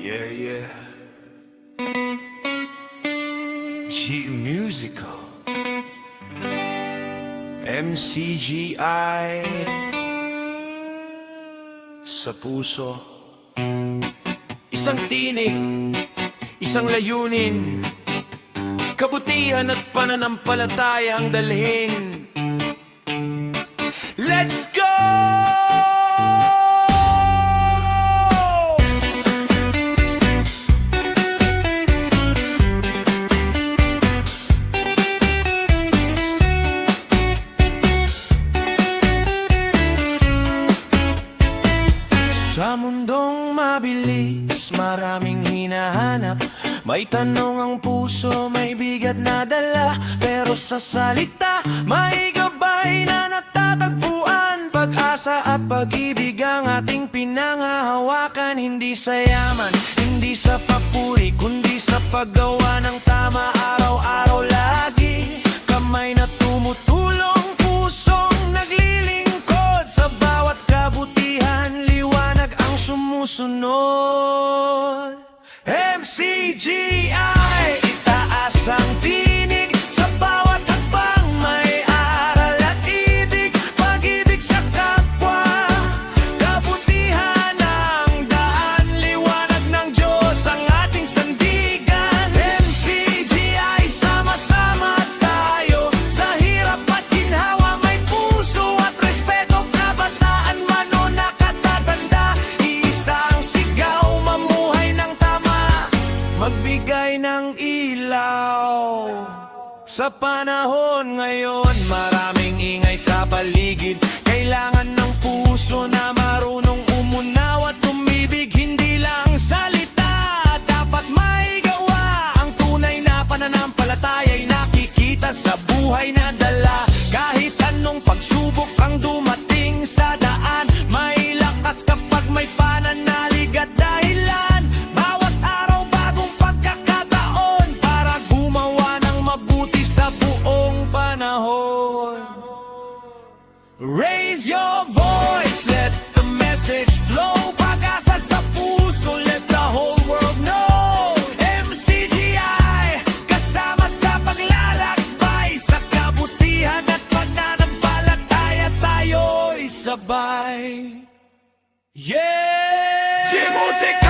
Yeah, yeah. G Musical MCGI sa puso. Isang tinig, isang layunin, kabutihan at pananampalatayang dalhin. Let's go! Sa mundong mabilis, maraming hinahanap. May tanong ang puso, may bigat na dala. Pero sa salita, may gabay na natatagpuan. Pag-asa at pag-ibig ang ating pinangahawakan. Hindi sa yaman, hindi sa papuri, kundi sa paggawa ng tama araw-araw lagi. Kamay na tumutulong, pusong naglilingkod. Sa bawat kabutihan, liwanag ang sumusunod. MCGI, itaas ang tinig sa bawat hakbang. May aral at ibig, pag-ibig sa kapwa. Kabutihan ang daan, liwanag ng Diyos ang ating sandigan. MCGI, sama-sama tayo. Sa hirap at ginhawa, may puso at respeto. Kabataan man o nakatatanda, isang sigaw, mamuhay ng tama, magbigay ng ilaw. Sa panahon ngayon, maraming ingay sa paligid. Kailangan ng puso na marunong umunaw at umibig. Hindi lang salita, dapat may gawa. Ang tunay na pananampalataya'y nakikita sa buhay na dala. Kahit anong pagsubok ang dumating sa daan, may lakas kapag may pananalig at dahilan. Bawat araw bagong pagkakataon para gumawa ng mabuti sa buong panahon. Raise your voice, let the message flow. Pag-asa sa puso, let the whole world know. MCGI, kasama sa paglalakbay. Sa kabutihan at pananampalataya, tayo'y sabay. Yeah! G-Musical!